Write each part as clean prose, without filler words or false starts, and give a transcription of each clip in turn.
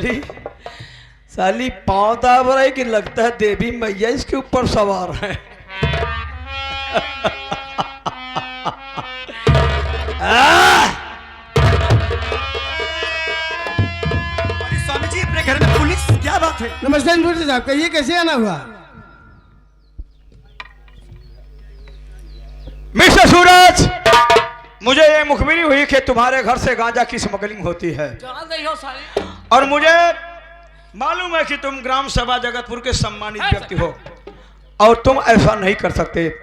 साली साली पाँव दाब रही कि लगता है देवी मैया इसके ऊपर सवार है। अरे स्वामी जी अपने घर में पुलिस, क्या बात है? नमस्ते इंस्पेक्टर साहब, कहिए कैसे आना हुआ? मिस्टर सूरज, मुझे ये मुखबिरी हुई कि तुम्हारे घर से गांजा की स्मगलिंग होती है और मुझे मालूम है कि तुम ग्राम सभा जगतपुर के सम्मानित व्यक्ति हो और तुम ऐसा नहीं कर सकते,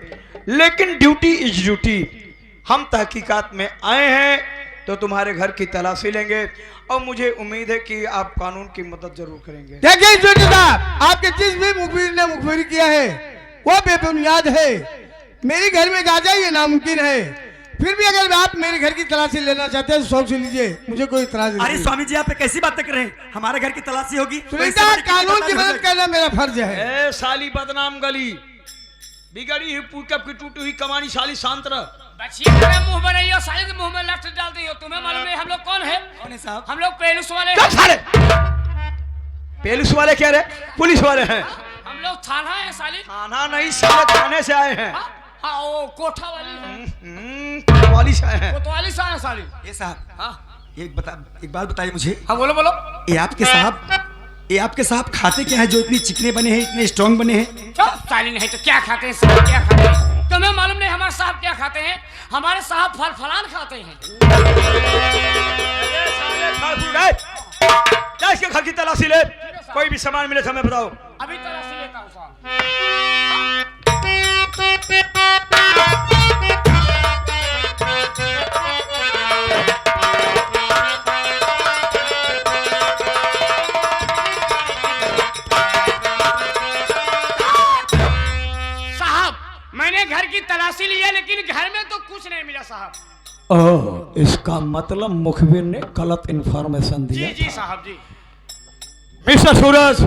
लेकिन ड्यूटी इज ड्यूटी। हम तहकीकात में आए हैं तो तुम्हारे घर की तलाशी लेंगे और मुझे उम्मीद है कि आप कानून की मदद जरूर करेंगे। देखिए इंस्पेक्टर साहब, आपके जिस भी मुखबिर ने मुखबिरी किया है वो बेबुनियाद है। मेरे घर में गांजा ये नामुमकिन है, फिर भी अगर आप मेरे घर की तलाशी लेना चाहते हैं तो शौक से लीजिए, मुझे कोई इतराज नहीं। अरे स्वामी जी आप कैसी बातें कर रहे हैं? हमारे घर की तलाशी होगी, कानून की मदद करना मेरा फर्ज है। ए साली बदनाम गली, बिगड़ी हुई पूकब की टूटी हुई कमानी, साली शांत रह। मुंह बनाइए साले के मुंह में लठ डाल दियो। तुम्हें मालूम है हम लोग कौन है? कौन है साहब? हम लोग पेलुस वाले। साले पेलुस वाले क्या रहे? पुलिस वाले हैं। हम लोग थाना है साली। थाना नहीं साले, थाने से आए हैं। हाँ वो कोठा वाली कोतवाली से आए हैं। कोतवाली से आए साली। ये साहब हाँ एक बात बताइए मुझे। हाँ बोलो बोलो। ये आपके साहब खाते क्या है जो इतने चिकने बने हैं, इतने स्ट्रॉन्ग बने हैं? साली नहीं तो क्या खाते हैं साहब, क्या खाते हैं? तुम्हें मालूम नहीं हमारे साहब क्या खाते हैं? हमारे साहब फल फलान खाते हैं। क्या इसके घर की तलाशी ले, कोई भी सामान मिले तो हमें बताओ। अभी तलाशी लेता हूँ साहब। साहब मैंने घर की तलाशी ली है लेकिन घर में तो कुछ नहीं मिला साहब। ओह, इसका मतलब मुखबिर ने गलत इंफॉर्मेशन दिया। जी साहब जी। मिस्टर सूरज,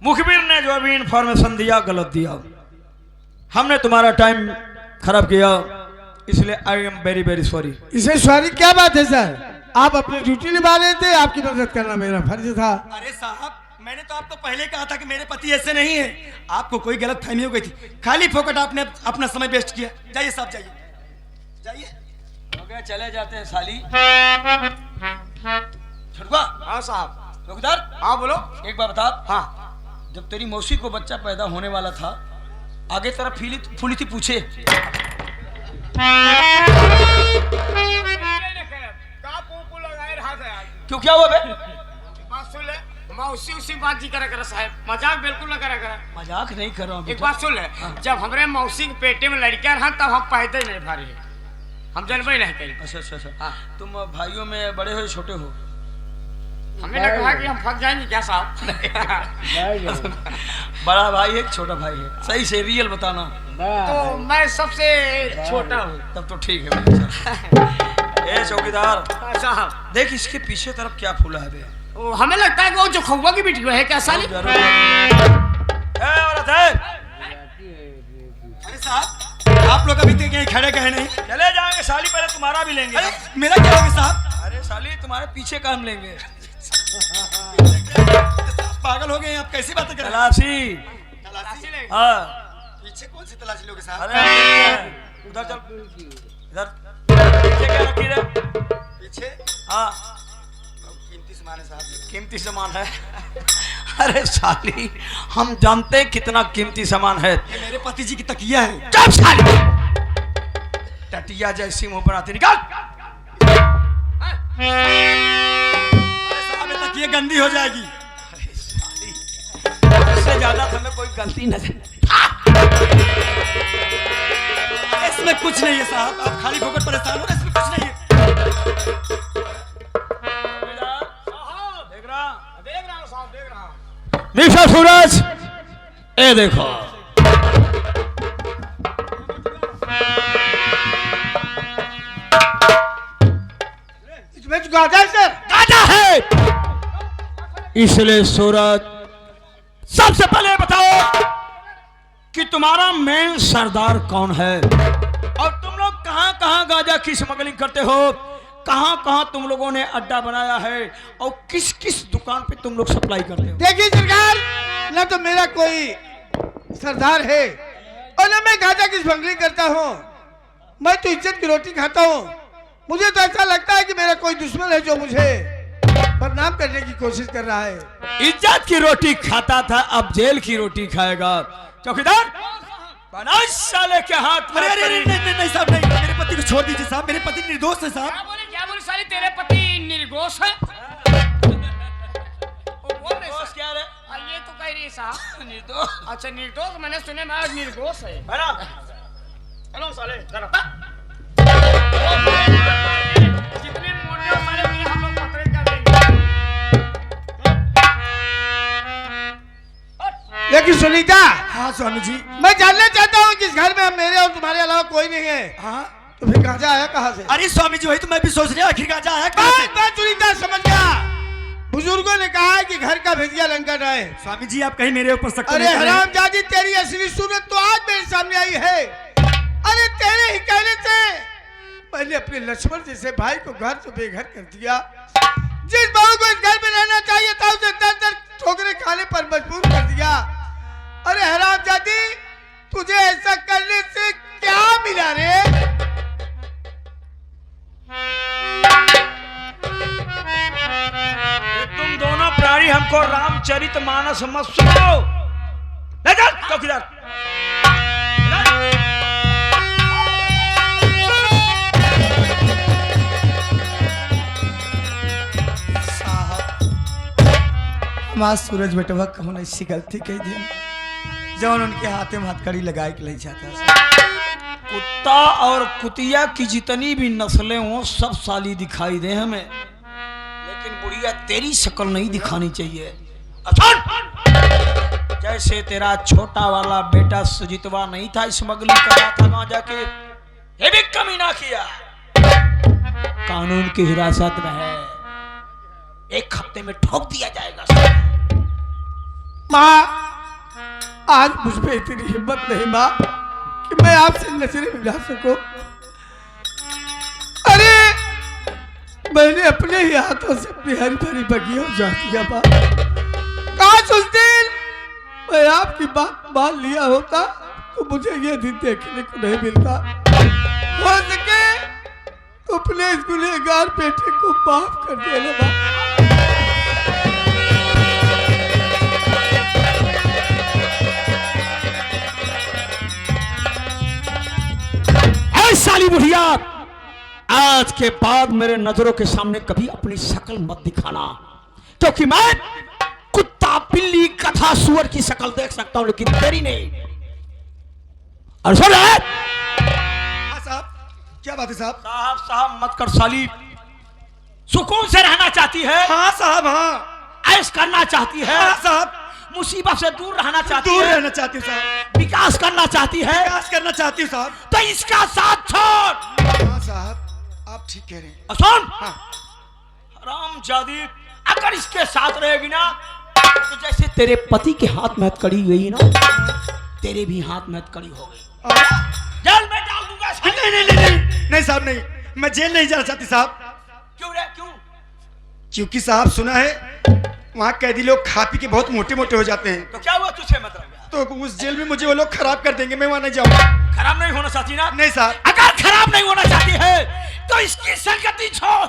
मुखबिर ने जो अभी इंफॉर्मेशन दिया गलत दिया। हमने तुम्हारा टाइम खराब किया, इसलिए I am very very sorry. इसे सॉरी क्या बात है सर? आप अपनी ड्यूटी निभा रहे थे, आपकी मदद करना मेरा फर्ज था। अरे साहब मैंने तो आपको पहले कहा था कि मेरे पति ऐसे नहीं है। आपको कोई गलत फहमी हो गई थी, खाली फोकट आपने अपना समय वेस्ट किया। जाइए साहब जाइए जाइए। हो गया, चले जाते हैं साली। छुटवा। हाँ साहब। चौकीदार। हाँ बोलो। एक बार बता। हाँ जब तेरी मौसी को बच्चा पैदा होने वाला था, आगे तरफ फूली थी पूछे। क्यों, क्या हुआ बे? मौसी उसी बात जी करा साहब, मजाक बिल्कुल ना करा। मजाक नहीं कर रहा हूँ। एक बात सुन ले। जब हमारे मौसी के पेटे में लड़कियां रहा तब हम पैदा ही नहीं भारी है, हम जनबे नहीं करी। अच्छा। हाँ। तुम भाइयों में बड़े हो छोटे हो? हमें लगा कि हम फंस जाएंगे क्या साहब? बड़ा भाई है छोटा भाई है? सही से रियल बताना। तो मैं सबसे छोटा हूँ। तब तो ठीक है मेरे साथ। ए चौकीदार साहब देख इसके पीछे तरफ क्या फूला है बे? हमें लगता है कि वो जो खौवा की बेटी है क्या साली? औरत है। अरे साहब आप लोग अभी तक यहीं खड़े गए नहीं? चले जाएंगे साली, पहले तुम्हारा भी लेंगे। अरे मेरा क्या होगा साहब? अरे साली तुम्हारे पीछे का हम लेंगे। पागल हो गए आप, कैसी बातें कर रहे हैं? तलाशी। तलाशी हाँ। पीछे कौन सी तलाशी लोगे साहब? अरे उधर चल, इधर पीछे क्या रखी है? पीछे हाँ कीमती सामान है साहब। कीमती सामान है? अरे साली हम जानते हैं कितना कीमती सामान है। ये मेरे पति जी की तकिया है। चुप साली, टटिया जैसी मुंह बनाती, निकाल। अरे साहब ये तकिया गंदी हो जाएगी। अरे साली इससे ज्यादा हमें कोई गलती नजर। इसमें कुछ नहीं है साहब, आप खाली फोकट परेशान हो, इसमें कुछ नहीं है। देख रहा हूँ साहब, देख रहा हूँ। मिस्टर सूरज, ए देखो इसमें तो गाजा है सर। गाजा है। इसलिए सूरज सबसे पहले बताओ कि तुम्हारा मेन सरदार कौन है और तुम लोग कहां कहां गांजा की स्मगलिंग करते हो, कहाँ कहाँ तुम लोगों ने अड्डा बनाया है और किस किस दुकान पे तुम लोग सप्लाई करते हो? देखिए सरकार, न तो मेरा कोई सरदार है और न मैं गांजा की स्मगलिंग करता हूँ। मैं तो इज्जत की रोटी खाता हूँ। मुझे तो ऐसा लगता है कि मेरा कोई दुश्मन है जो मुझे बदनाम करने की कोशिश कर रहा है। इज्जत की रोटी खाता था, अब जेल की रोटी खाएगा। चौकीदार, बनास साले के हाथ में। अरे अरे नहीं नहीं नहीं साहब, नहीं, मेरे पति को छोड़ दीजिए साहब, मेरे पति निर्दोष है साहब। क्या बोली साली, तेरे पति निर्दोष है? वो बोल रहे दोस्त क्या रे? ये तो कह रही है साहब निर्दोष। अच्छा निर्दोष, मैंने सुने मैं निर्दोष है। बना चलो साले जरा। जितने मोटे हो सारे उतने हम लोग पकड़े कर देंगे। लेकिन सुनीता, हाँ स्वामी जी। मैं जानना चाहता हूँ कि इस घर में मेरे और तुम्हारे अलावा कोई नहीं है। हाँ तो फिर गांजा आया कहाँ से? अरे स्वामी जी, वही तो मैं भी सोच रहा, आखिर गांजा आया कहाँ से? बात सुनीता समझ गया। बुजुर्गों ने कहा है कि घर का भेजिया लंका न है। स्वामी जी आप कहीं मेरे ऊपर शक तो अरे नहीं कर रहे हैं? हरामजादी, तेरी असली सूरत तो आज मेरे सामने आई है। अरे तेरे ही कहने से मैंने अपने लक्ष्मण जैसे भाई को घर से बेघर कर दिया। जिस बहू को इस घर में रहना चाहिए था उसे दर दर ठोकरें खाने पर मजबूर कर दिया। अरे हरामजादी, तुझे ऐसा करने से क्या मिला रे? तुम दोनों प्राणी हमको रामचरित मानस मत सुनाओ। ले चल चौकीदार। हमारा सूरज बेटवा कौन ऐसी गलती कही दी जौन उनके हाथे में हथकड़ी लगाए के ले जाता। कुत्ता और कुतिया की जितनी भी नस्लें हो सब साली दिखाई दे हमें, लेकिन बुढ़िया तेरी शक्ल नहीं दिखानी चाहिए। अच्छा, जैसे तेरा छोटा वाला बेटा सुजीतवा नहीं था स्मगलिंग कर रहा था गांजा के, ये भी कमी ना किया, कानून की हिरासत में है, 1 हफ्ते में ठोक दिया जाएगा। माँ, आज मुझ पे इतनी हिम्मत नहीं माँ कि मैं आपसे नजरें मिला सकूं। अरे मैंने अपने ही हाथों से अपनी हरी भरी बगिया उजाड़ दिया माँ। काश उस दिन मैं आपकी बात मान लिया होता तो मुझे ये दिन देखने को नहीं मिलता। हो सके तो अपने इस गुनहगार बेटे को माफ कर देना माँ। साली बुढ़िया, आज के बाद मेरे नजरों के सामने कभी अपनी शक्ल मत दिखाना, क्योंकि मैं कुत्ता बिल्ली कथा सुअर की शक्ल देख सकता हूं लेकिन तेरी नहीं। और सुन ले साहब, क्या बात है साहब? साहब साहब मत कर साली। सुकून से रहना चाहती है, हाँ साहब, हाँ। ऐश करना चाहती है, हाँ साहब। मुसीबत से दूर रहना चाहती दूर है, रहना चाहती हूँ साहब, विकास करना चाहती है, विकास करना चाहती हूँ साहब। तो इसका साथ छोड़। हाँ साहब, आप ठीक कह रहे हैं। और सुन, हाँ। हरामजादी, अगर इसके साथ रहेगी ना तो जैसे तेरे पति के हाथ में हथकड़ी हुई ना, तेरे भी हाथ में हथकड़ी हो गई। जेल में डाल दूंगा। नहीं नहीं नहीं नहीं नहीं साहब, नहीं, मैं जेल नहीं जाना चाहती साहब। क्यों रे, क्यों? क्योंकि साहब सुना है वहाँ कैदी लोग खा पी के बहुत मोटे मोटे हो जाते हैं, तो क्या हुआ तुझे मतलब? तो उस जेल में मुझे वो लोग खराब कर देंगे, मैं वहाँ नहीं जाऊँगा। खराब नहीं होना चाहती ना? नहीं साहब। अगर खराब नहीं होना चाहती है तो इसकी संगति छोड़,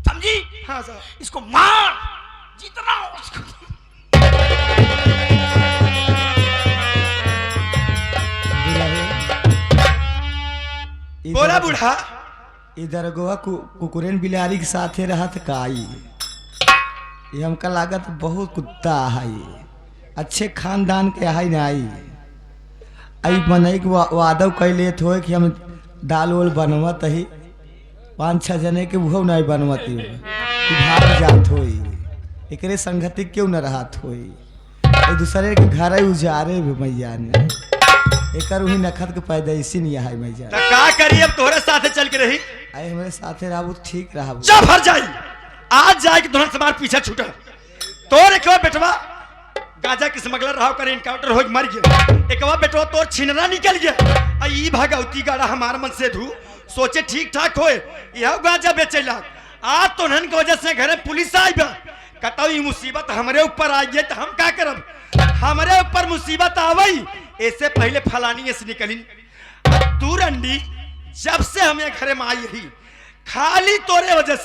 समझी? हाँ साहब। इसको मार जितना हो उसको। बोला बूढ़ा, इधर गोवा कुकुरेन बिलारी के साथ रहा था काई, ये हमका लागत बहुत कुत्ता है, अच्छे खानदान के है नहीं। आई बनई के वादव कैले थो कि हम दाल वाल बनवत ही, 5-6 जने के वो नहीं बनवती भाग जात हो, एकरे संगति क्यों न रहत हो, दूसरे के घर उजारे भी मैया ने एकर वही नखत के पैदाइशी नहीं है मैया। का करी अब तोहरे साथे चल के रही, आए हमारे साथे रहू ठीक रहा। जब हर जाई आज जाए कि तुरंत समार पीछे छूटा, तोरे क्यों बेटवा गांजा के स्मगलर रहा कर इनकाउंटर हो मर गया। एक बार बेटो तोर छिनरा निकल गया। आ ई भागवती गाड़ा हमार मन से धू सोचे ठीक ठाक होए यह गांजा बेचे ला। आज तो नन की वजह से घरे पुलिस आई बा कतौ ई मुसीबत हमरे ऊपर आई है तो हम का करब। हमरे ऊपर मुसीबत आवई ऐसे पहले फलानी से निकली। तू रंडी जब से हमें घरे में आई रही खाली तोरे वजह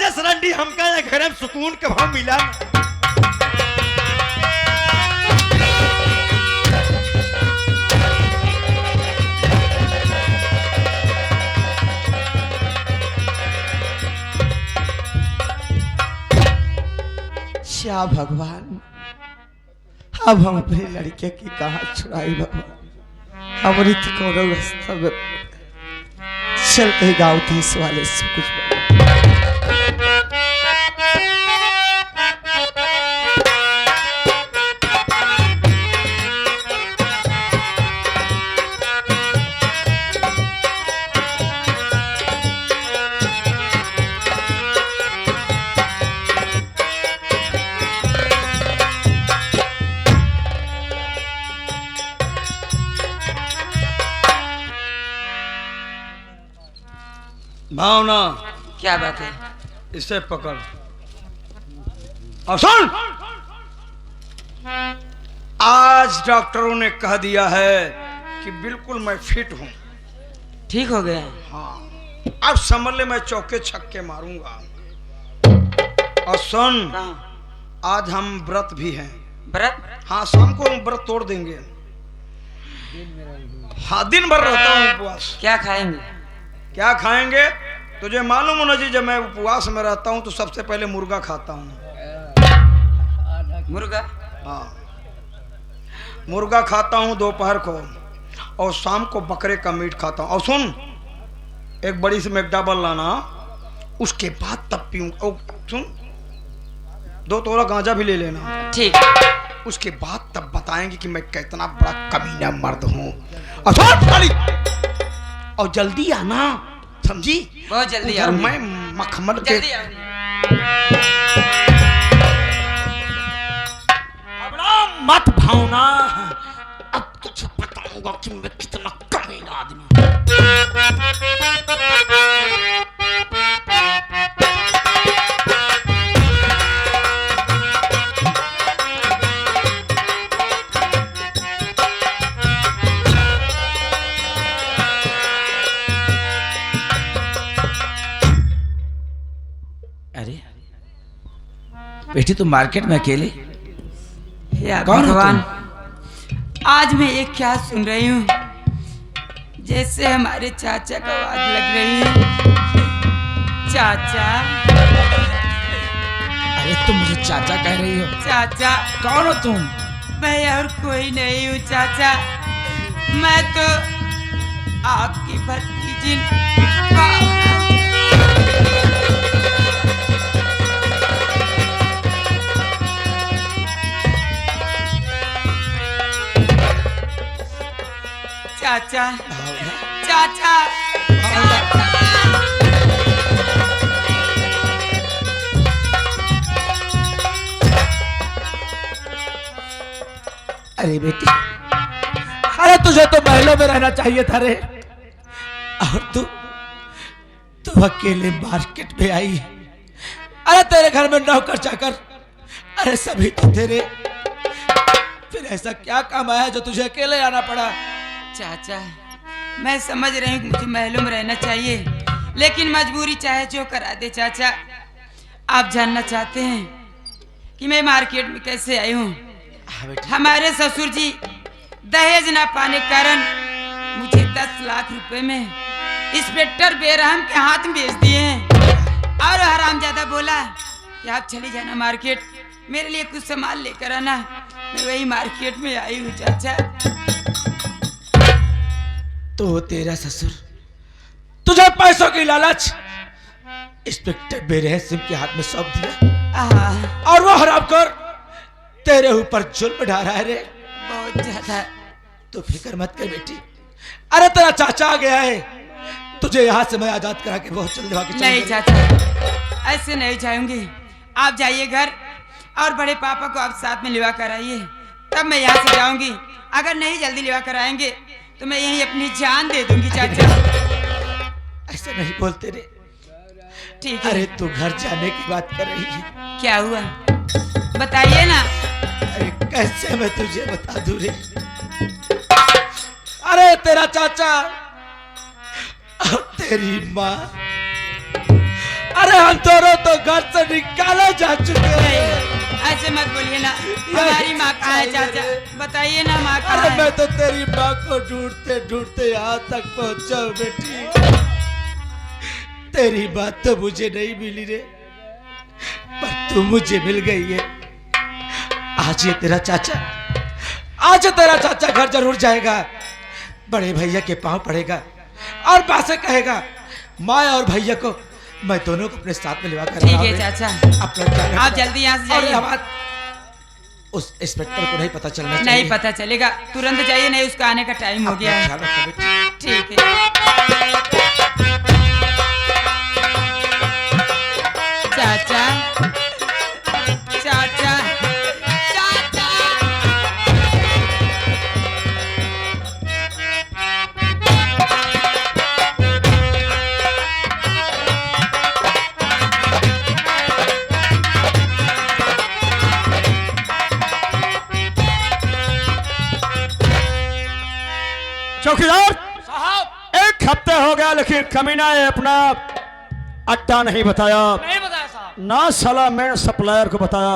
से रंडी हमका ये घरे में सुकून के भाव मिला। श्या भगवान अब हम अपने लड़के की कहाँ छुड़ाई भगवान। हमारी तो कोनो रास्ता में चलते गाँव थे इस वाले से कुछ भावना क्या बात है? इसे पकड़ और सुन। आज डॉक्टरों ने कह दिया है कि बिल्कुल मैं फिट हूं। ठीक हो गया? हाँ अब समझ ले मैं चौके छक्के मारूंगा। और सुन आज हम व्रत भी हैं। व्रत? हाँ शाम को हम व्रत तोड़ देंगे। हाँ दिन भर रहता हूँ उपवास। क्या खाएंगे? क्या खाएंगे तुझे मालूम होना जी। जब मैं उपवास में रहता हूँ तो सबसे पहले मुर्गा खाता हूँ। मुर्गा? हाँ मुर्गा खाता हूँ दोपहर को और शाम को बकरे का मीट खाता हूँ। और सुन एक बड़ी सी मैकडबल लाना उसके बाद तब पीऊँ। सुन 2 तोला गांजा भी ले लेना। ठीक। उसके बाद तब बताएंगे कि मैं कितना बड़ा कमीना मर्द हूँ। और सुन और जल्दी आना समझी। बहुत जल्दी उधर आऊंगी। मैं मखमल के जल्दी आऊंगी। अब मत भावना। अब तुझे बताऊंगा कि मैं कितना कमीना आदमी हूं। अरे बेटी तुम मार्केट में अकेले? या कौन हो भगवान आज मैं ये क्या सुन रही हूँ जैसे हमारे चाचा को आवाज लग रही है। चाचा अरे तुम मुझे चाचा कह रही हो? चाचा कौन हो तुम? मैं और कोई नहीं हूँ चाचा। मैं तो आपकी भतीजी भावना। चाचा चाचा अरे बेटी अरे तुझे तो महलों में रहना चाहिए था रे। और तू अकेले मार्केट में आई है। अरे तेरे घर में नौकर चाकर अरे सभी तो तेरे। फिर ऐसा क्या काम आया जो तुझे अकेले आना पड़ा? चाचा मैं समझ रही हूँ मुझे महलों में रहना चाहिए लेकिन मजबूरी चाहे जो करा दे। चाचा आप जानना चाहते हैं कि मैं मार्केट में कैसे आई हूँ? हमारे ससुर जी दहेज ना पाने के कारण मुझे 10 लाख रुपए में इंस्पेक्टर बेरहम के हाथ में बेच दिए हैं। और हरामजादा बोला कि आप चले जाना मार्केट मेरे लिए कुछ सामान लेकर आना। मैं वही मार्केट में आई हूँ चाचा। तो तेरा ससुर तुझे पैसों की लालच इंस्पेक्टर बेरहम के हाथ में सौंप दिया और वो हरामखोर तेरे ऊपर जुल्म ढा रहा है रे। बहुत ज्यादा। तो फिक्र मत कर बेटी। अरे तेरा चाचा आ गया है तुझे यहाँ से मैं आजाद करा के बहुत जल्दी नहीं चाचा ऐसे नहीं जाऊंगी। आप जाइए घर और बड़े पापा को आप साथ में लिवा कर आइए, तब मैं यहाँ से जाऊंगी। अगर नहीं जल्दी लिवा कर आएंगे तो मैं यहीं अपनी जान दे दूंगी चाचा। ऐसा नहीं बोलते रे। ठीक है। अरे तू घर जाने की बात कर रही है, क्या हुआ बताइए ना। अरे कैसे मैं तुझे बता दूं रे। अरे तेरा चाचा और तेरी माँ, अरे हम दोनों तो घर से निकाले जा चुके हैं। ऐसे मत बोलिए ना, हमारी माँ कहाँ है चाचा, बताइए ना माँ कहाँ अरे है। मैं तो तेरी माँ को ढूंढते ढूंढते यहाँ तक पहुंचा हूं बेटी। तेरी बात तो मुझे नहीं मिली रे, पर तू मुझे मिल गई है। आज ये तेरा चाचा, आज ये तेरा चाचा घर जरूर जाएगा, बड़े भैया के पांव पड़ेगा और बातें कहेगा। माँ और भैया को मैं दोनों को अपने साथ में लिवा कर ठीक है चाचा, अपना ख्याल आप रखना। जल्दी यहाँ से और जाइए। ये बात उस इंस्पेक्टर को नहीं पता चलना चाहिए। नहीं पता चलेगा, तुरंत जाइए, नहीं उसका आने का टाइम हो गया अपना है। ख्याल रखना बेटी। ठीक है चाचा, चाचा, चाचा। चौकीदार साहब एक हफ्ते हो गया लेकिन कमीना ने अपना अड्डा नहीं बताया, नहीं बताया साहब। ना साला मेन सप्लायर को बताया।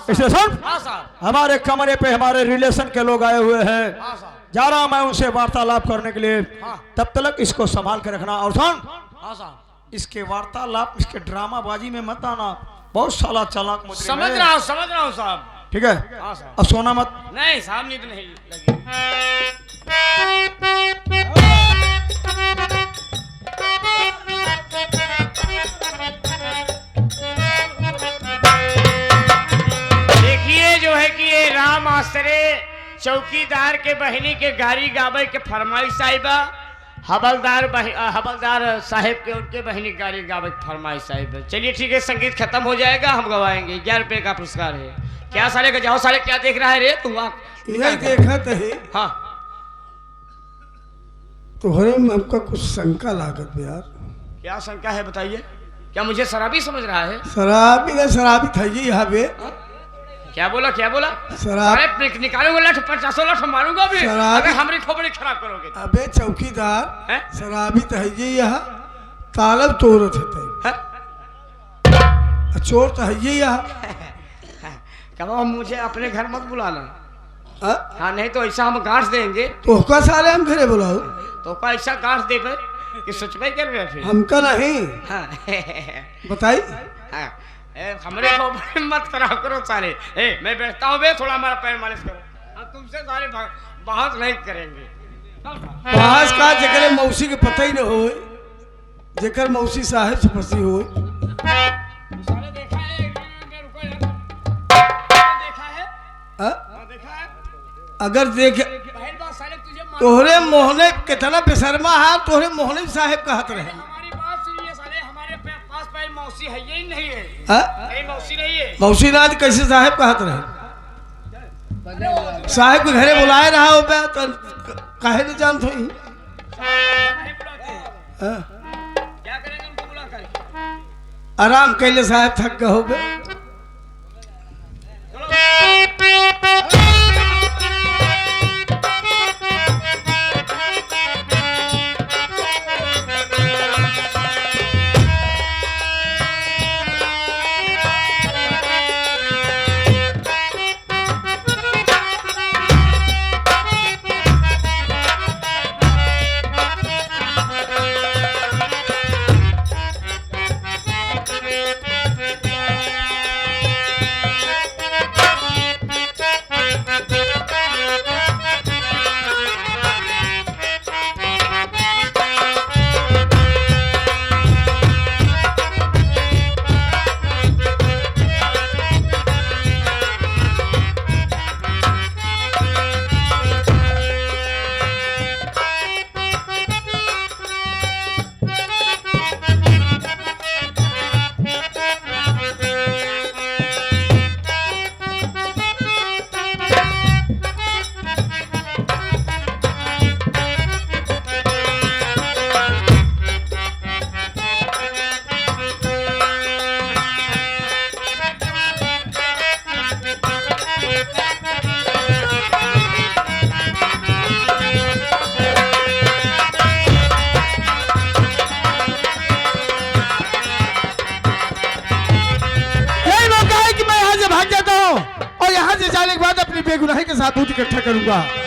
इसलिए सुन, हाँ साहब, हमारे कमरे पे हमारे रिलेशन के लोग आए हुए हैं, हाँ साहब, जा रहा मैं उनसे वार्तालाप करने के लिए। हाँ। तब तक इसको संभाल के रखना। और सुन, हाँ साहब, इसके वार्तालाप, इसके ड्रामाबाजी में मत आना, बहुत साला चालाक मुजरिम समझ है। रहा हूँ साहब। ठीक है, हाँ साहब। अब सोना मत। नहीं साहब, नींद नहीं लगी। देखिए जो है कि ये राम आसरे चौकीदार के बहनी के गाड़ी गावे के फरमाइश आई बा। हवलदार साहेब के उनके बहनी गाड़ी गावे के फरमाइश आई बा। चलिए ठीक है, संगीत खत्म हो जाएगा, हम गवाएंगे। 11 रुपये का पुरस्कार है। क्या साले का जाओ, साले क्या देख रहा है रे तू? यही देखा तो है, हाँ, तोहरे में हमका कुछ शंका लागत बे यार। क्या शंका है बताइए? क्या मुझे शराबी समझ रहा है? शराबी का शराबी था जी यहाँ पे। क्या बोला, क्या बोला? शराब, अरे निकालूंगा लठ, 50 लठ मारूंगा भी शराबी- अगर हमारी खोपड़ी खराब करोगे तो। अबे चौकीदार हैं? शराबी तो है जी यहाँ, तालब तोड़त है हैं? चोर तो है जी यहाँ। कहो मुझे अपने घर मत बुलाना। हाँ? हाँ, नहीं तो ऐसा हम गांठ देंगे, तो का साले हम घरे बुलाओ, तो का ऐसा गांठ देवे कि सोचबे कर रहे फिर। हमका नहीं हाँ, बताई। हाँ, हमरे को मत करा करो साले। मैं बैठता हूँ बे, थोड़ा हमारा पैर मालिश करो। हम तुमसे सारे बहुत नहीं करेंगे। बहस का जेकर मौसी के पता ही न हो, जेकर मौसी साहेब से फंसी हो। साले देखा है, रुको यार। देखा है? हाँ? देखा है? अगर देख पहली बात साले तुझे तोहरे मोहने कितना बेशर्मा है, तोहरे मोहने साहेब कहत रहे। हमारी बात सुनिए साले, हमारे पास पैर मौसी है, यही नहीं है। हाँ? नहीं, मौसी नहीं है। मौसी नाथ कैसे साहेब कहत रहे? साहेब के घरे बुलाए रहा हो बे, तो काहे न जानत होई? नहीं बुलाते। हाँ? क्या करेंगे उनको बुला कर? आराम कैले साहेब थक गए हो बे। बाद अपनी बेगुनाही के साथ दूध इकट्ठा करूंगा।